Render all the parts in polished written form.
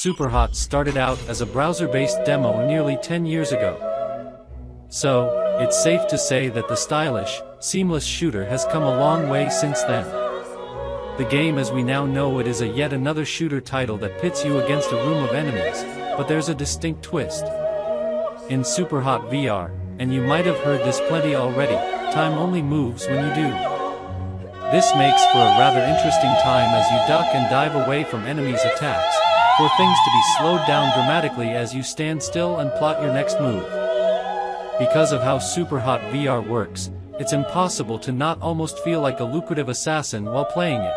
Superhot started out as a browser-based demo nearly 10 years ago. So, it's safe to say that the stylish, seamless shooter has come a long way since then. The game as we now know it is yet another shooter title that pits you against a room of enemies, but there's a distinct twist. In Superhot VR, and you might have heard this plenty already, time only moves when you do. This makes for a rather interesting time as you duck and dive away from enemies' attacks, for things to be slowed down dramatically as you stand still and plot your next move. Because of how Superhot VR works, it's impossible to not almost feel like a lucrative assassin while playing it.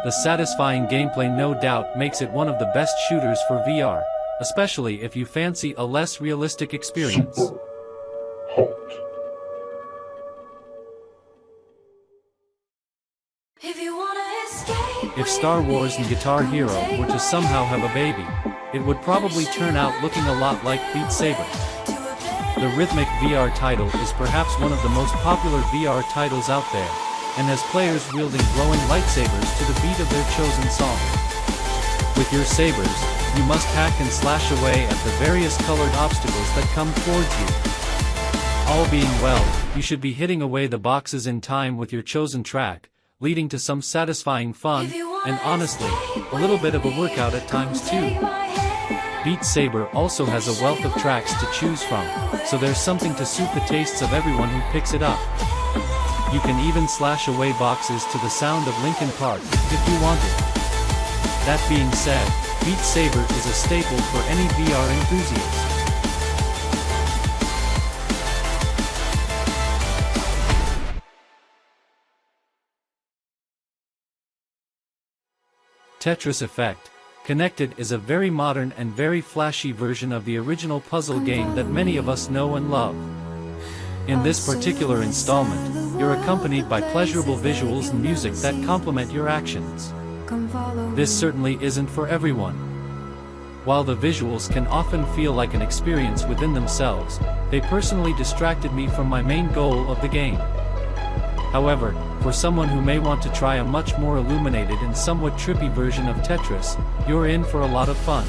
The satisfying gameplay no doubt makes it one of the best shooters for VR, especially if you fancy a less realistic experience. If Star Wars and Guitar Hero were to somehow have a baby, it would probably turn out looking a lot like Beat Saber. The rhythmic VR title is perhaps one of the most popular VR titles out there, and has players wielding glowing lightsabers to the beat of their chosen song. With your sabers, you must hack and slash away at the various colored obstacles that come towards you. All being well, you should be hitting away the boxes in time with your chosen track, leading to some satisfying fun, and honestly, a little bit of a workout at times too. Beat Saber also has a wealth of tracks to choose from, so there's something to suit the tastes of everyone who picks it up. You can even slash away boxes to the sound of Linkin Park, if you want it. That being said, Beat Saber is a staple for any VR enthusiast. Tetris Effect Connected is a very modern and very flashy version of the original puzzle game that many of us know and love. In this particular installment, you're accompanied by pleasurable visuals and music that complement your actions. This certainly isn't for everyone. While the visuals can often feel like an experience within themselves, they personally distracted me from my main goal of the game. However, for someone who may want to try a much more illuminated and somewhat trippy version of Tetris, you're in for a lot of fun.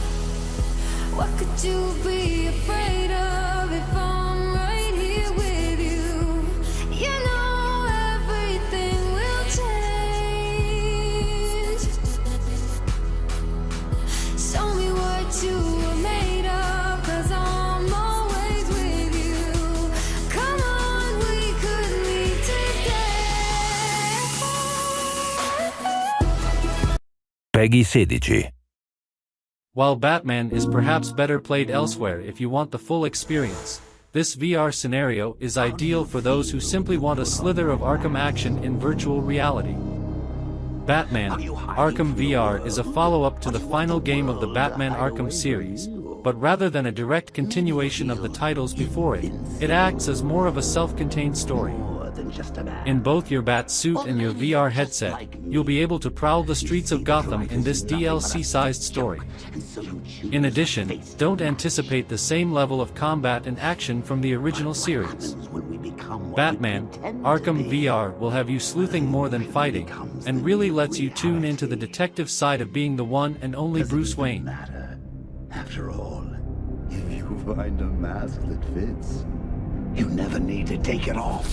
What could you be afraid of if I'm right here with you? You know everything will change. Show me what you were made of, 'cause I'm always with you. Come on, we could meet today. Peggy 16. While Batman is perhaps better played elsewhere if you want the full experience, this VR scenario is ideal for those who simply want a slither of Arkham action in virtual reality. Batman, Arkham VR is a follow-up to the final game of the Batman Arkham series, but rather than a direct continuation of the titles before it, it acts as more of a self-contained story. In both your bat suit and your VR headset, you'll be able to prowl the streets of Gotham in this DLC-sized story. In addition, don't anticipate the same level of combat and action from the original series. Batman, Arkham VR will have you sleuthing more than fighting, and really lets you tune into the detective side of being the one and only Bruce Wayne. After all, if you find a mask that fits, you never need to take it off.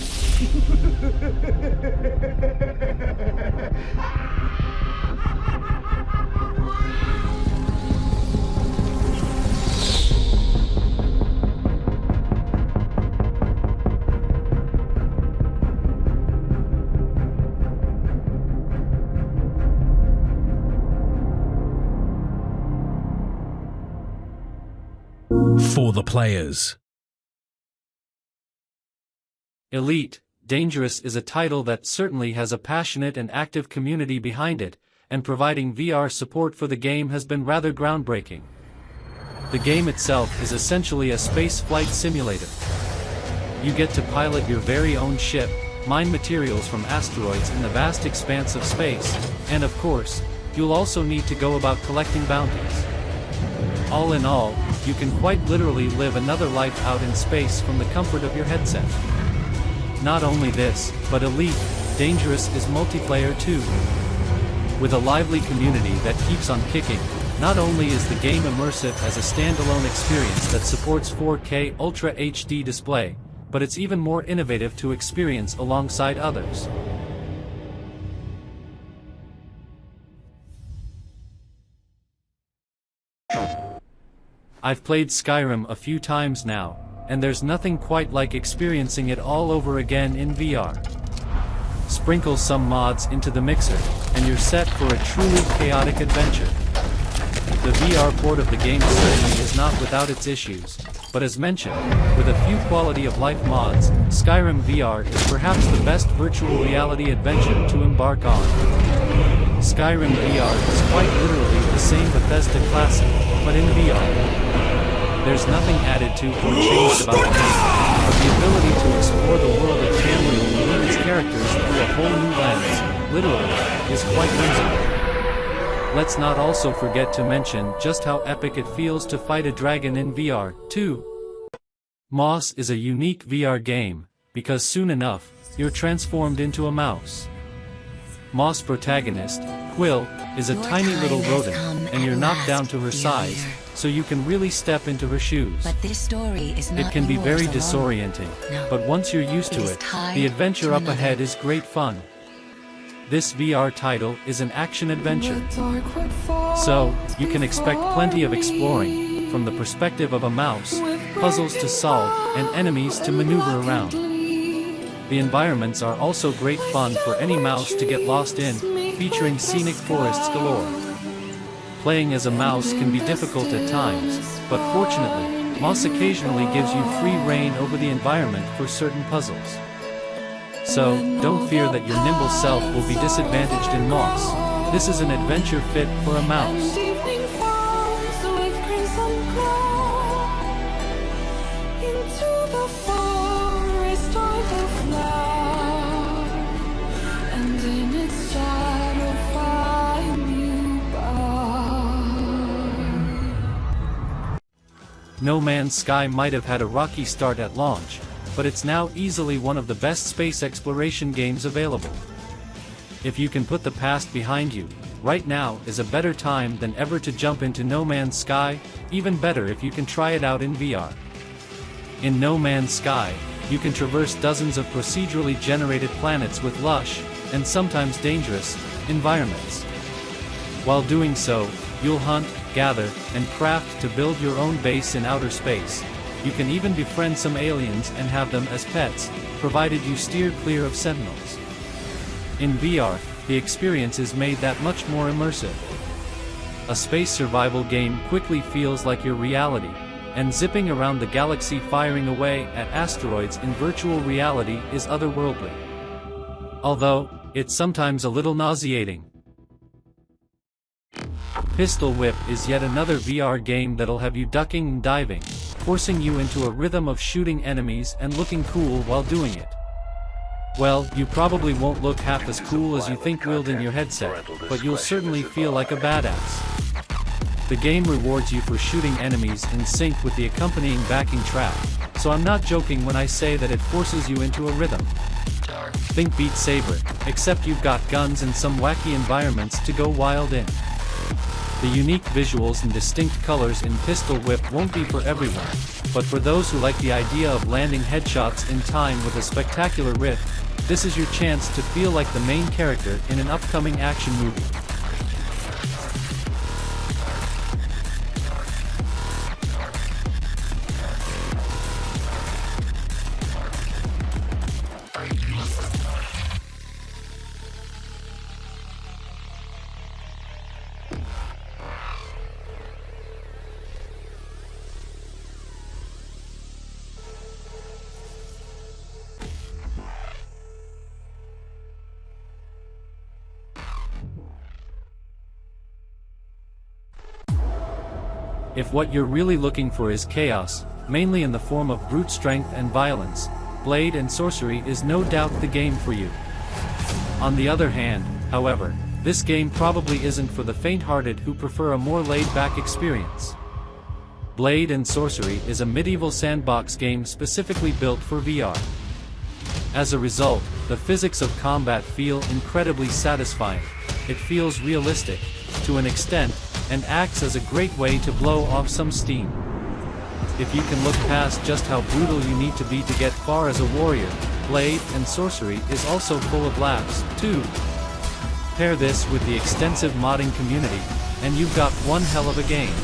For the players. Elite, Dangerous is a title that certainly has a passionate and active community behind it, and providing VR support for the game has been rather groundbreaking. The game itself is essentially a space flight simulator. You get to pilot your very own ship, mine materials from asteroids in the vast expanse of space, and of course, you'll also need to go about collecting bounties. All in all, you can quite literally live another life out in space from the comfort of your headset. Not only this, but Elite, Dangerous is multiplayer too. With a lively community that keeps on kicking, Not only is the game immersive as a standalone experience that supports 4K Ultra HD display, but it's even more innovative to experience alongside others. I've played Skyrim a few times now, and there's nothing quite like experiencing it all over again in VR. Sprinkle some mods into the mixer, and you're set for a truly chaotic adventure. The VR port of the game certainly is not without its issues, but as mentioned, with a few quality-of-life mods, Skyrim VR is perhaps the best virtual reality adventure to embark on. Skyrim VR is quite literally the same Bethesda classic, but in VR. There's nothing added to or changed about the game, but the ability to explore the world of Tamriel and lead its characters through a whole new lens, literally, is quite whimsical. Let's not also forget to mention just how epic it feels to fight a dragon in VR, too. Moss is a unique VR game, because soon enough, you're transformed into a mouse. Moss' protagonist, Quill, is a tiny little rodent, and you're knocked down to her size, so you can really step into her shoes. But this story is not It can be yours very alone. disorienting, No. but once you're used to It is it, tied the adventure to up another. ahead is great fun. This VR title is an action-adventure, so you can expect plenty of exploring, from the perspective of a mouse, puzzles to solve, and enemies to maneuver around. The environments are also great fun for any mouse to get lost in, featuring scenic forests galore. Playing as a mouse can be difficult at times, but fortunately, Moss occasionally gives you free rein over the environment for certain puzzles. So, don't fear that your nimble self will be disadvantaged in Moss. This is an adventure fit for a mouse. Evening falls with crimson glow into the forest of the flower, and in its shadow find you by. No Man's Sky might have had a rocky start at launch, but it's now easily one of the best space exploration games available. If you can put the past behind you, right now is a better time than ever to jump into No Man's Sky, even better if you can try it out in VR. In No Man's Sky, you can traverse dozens of procedurally generated planets with lush, and sometimes dangerous, environments. While doing so, you'll hunt, gather, and craft to build your own base in outer space. You can even befriend some aliens and have them as pets, provided you steer clear of sentinels. In VR, the experience is made that much more immersive. A space survival game quickly feels like your reality, and zipping around the galaxy firing away at asteroids in virtual reality is otherworldly. Although, it's sometimes a little nauseating. Pistol Whip is yet another VR game that'll have you ducking and diving, forcing you into a rhythm of shooting enemies and looking cool while doing it. Well, you probably won't look half as cool as you think wielding your headset, but you'll certainly feel like a badass. The game rewards you for shooting enemies in sync with the accompanying backing track, so I'm not joking when I say that it forces you into a rhythm. Think Beat Saber, except you've got guns and some wacky environments to go wild in. The unique visuals and distinct colors in Pistol Whip won't be for everyone, but for those who like the idea of landing headshots in time with a spectacular riff, this is your chance to feel like the main character in an upcoming action movie. If what you're really looking for is chaos, mainly in the form of brute strength and violence, Blade and Sorcery is no doubt the game for you. On the other hand, however, this game probably isn't for the faint-hearted who prefer a more laid-back experience. Blade and Sorcery is a medieval sandbox game specifically built for VR. As a result, the physics of combat feel incredibly satisfying. It feels realistic, to an extent, and acts as a great way to blow off some steam. If you can look past just how brutal you need to be to get far as a warrior, Blade and Sorcery is also full of laughs, too. Pair this with the extensive modding community, and you've got one hell of a game.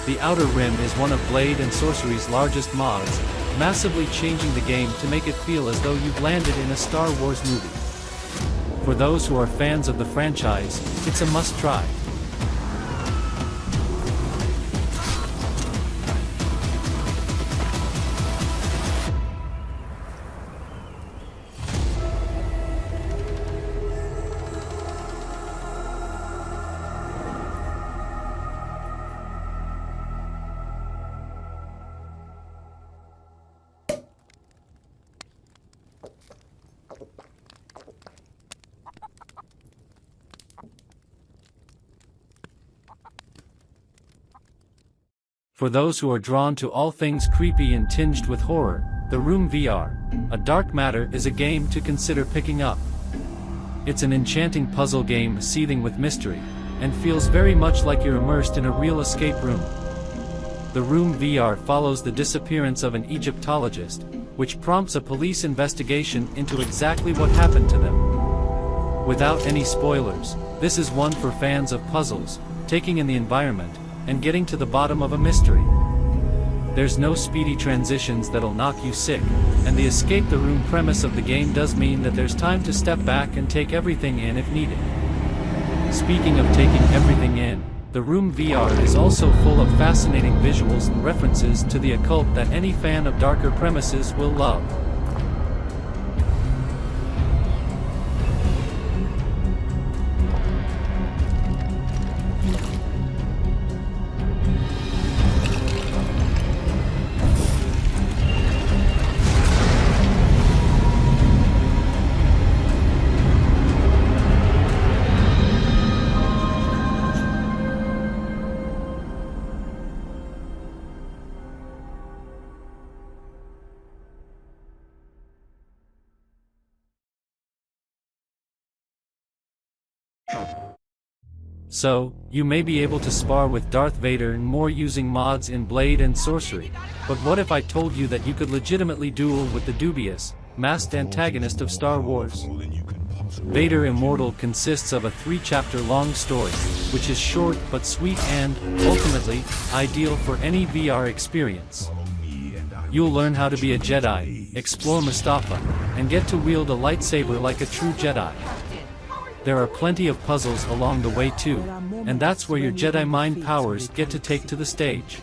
The Outer Rim is one of Blade and Sorcery's largest mods, massively changing the game to make it feel as though you've landed in a Star Wars movie. For those who are fans of the franchise, it's a must-try. For those who are drawn to all things creepy and tinged with horror, The Room VR, A Dark Matter is a game to consider picking up. It's an enchanting puzzle game seething with mystery, and feels very much like you're immersed in a real escape room. The Room VR follows the disappearance of an Egyptologist, which prompts a police investigation into exactly what happened to them. Without any spoilers, this is one for fans of puzzles, taking in the environment, and getting to the bottom of a mystery. There's no speedy transitions that'll knock you sick, and the escape the room premise of the game does mean that there's time to step back and take everything in if needed. Speaking of taking everything in, The Room VR is also full of fascinating visuals and references to the occult that any fan of darker premises will love. So, you may be able to spar with Darth Vader and more using mods in Blade and Sorcery, but what if I told you that you could legitimately duel with the dubious, masked antagonist of Star Wars? Vader Immortal consists of a 3-chapter-long story, which is short but sweet and, ultimately, ideal for any VR experience. You'll learn how to be a Jedi, explore Mustafaa, and get to wield a lightsaber like a true Jedi. There are plenty of puzzles along the way too, and that's where your Jedi mind powers get to take to the stage.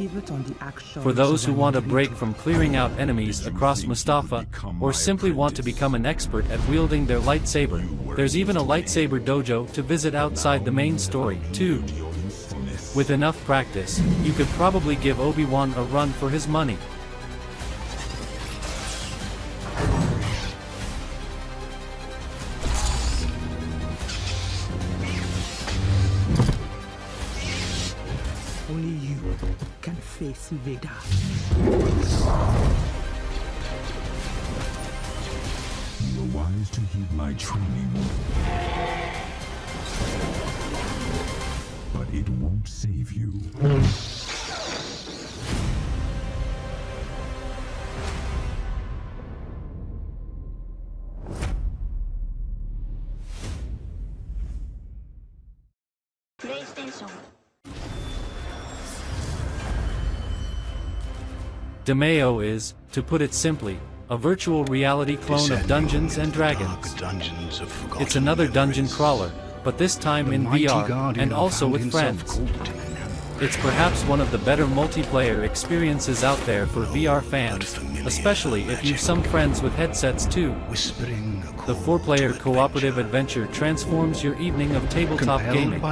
For those who want a break from clearing out enemies across Mustafaa, or simply want to become an expert at wielding their lightsaber, there's even a lightsaber dojo to visit outside the main story, too. With enough practice, you could probably give Obi-Wan a run for his money. Only you can face Vader. You are wise to heed my training. But it won't save you. Demeo is, to put it simply, a virtual reality clone of Dungeons and Dragons. It's another dungeon crawler, but this time in VR, and also with friends. It's perhaps one of the better multiplayer experiences out there for VR fans, especially if you've some friends with headsets too. The 4-player cooperative adventure transforms your evening of tabletop gaming.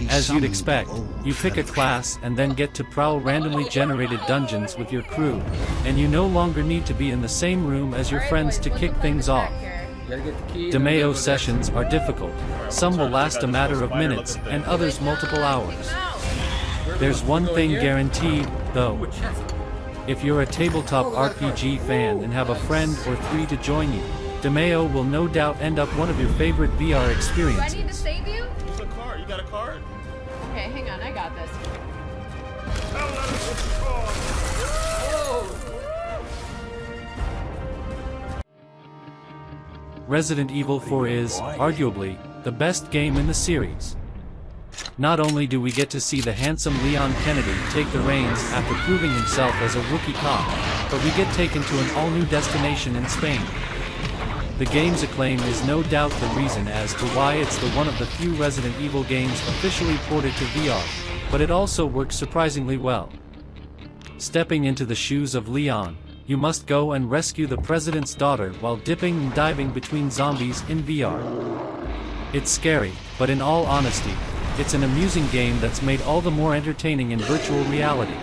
As you'd expect, you pick a class and then get to prowl randomly generated dungeons with your crew, and you no longer need to be in the same room as your friends to kick things off. Demeo sessions are difficult. Some will last a matter of minutes, and others multiple hours. There's one thing guaranteed, though. If you're a tabletop RPG fan and have a friend or 3 to join you, Demeo will no doubt end up one of your favorite VR experiences. Do I need to save you? Use a card. You got a card? Okay, got this. Resident Evil 4 is, arguably, the best game in the series. Not only do we get to see the handsome Leon Kennedy take the reins after proving himself as a rookie cop, but we get taken to an all-new destination in Spain. The game's acclaim is no doubt the reason as to why it's one of the few Resident Evil games officially ported to VR, but it also works surprisingly well. Stepping into the shoes of Leon, you must go and rescue the president's daughter while dipping and diving between zombies in VR. It's scary, but in all honesty, it's an amusing game that's made all the more entertaining in virtual reality.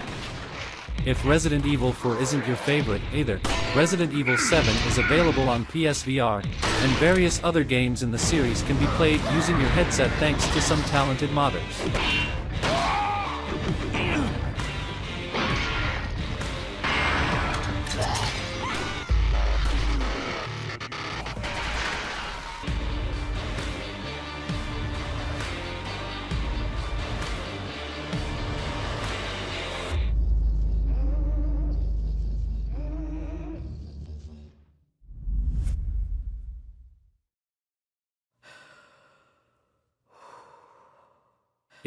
If Resident Evil 4 isn't your favorite either, Resident Evil 7 is available on PSVR, and various other games in the series can be played using your headset thanks to some talented modders.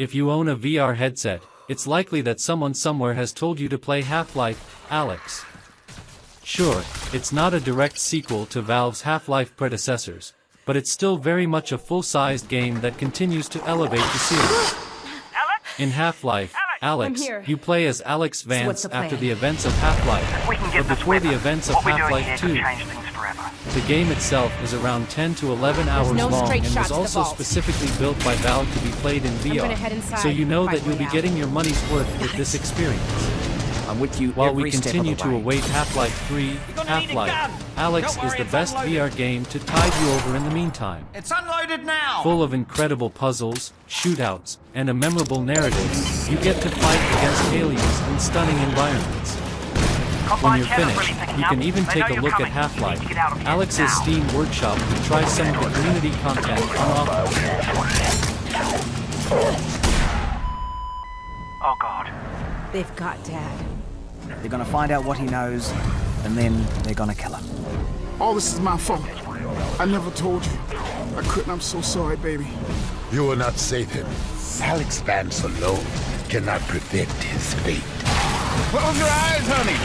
If you own a VR headset, it's likely that someone somewhere has told you to play Half-Life, Alyx. Sure, it's not a direct sequel to Valve's Half-Life predecessors, but it's still very much a full-sized game that continues to elevate the series. In Half-Life, Alyx, you play as Alyx Vance after the events of Half-Life, but before the events of Half-Life 2. The game itself is around 10 to 11 hours long and was also specifically built by Valve to be played in VR, so you know that you'll be getting your money's worth with this experience. I'm with you While we continue to await Half-Life 3, Half-Life, Alyx is the best VR game to tide you over in the meantime. It's unloaded now! Full of incredible puzzles, shootouts, and a memorable narrative, you get to fight against aliens in stunning environments. When you're finished, you can even take a look at Half-Life, Alyx's Steam Workshop to try some of the community content on Oculus. Oh God. They've got Dad. They're gonna find out what he knows, and then they're gonna kill him. All this is my fault. I never told you. I couldn't. I'm so sorry, baby. You will not save him. Alyx Vance alone cannot prevent his fate. Close your eyes, honey.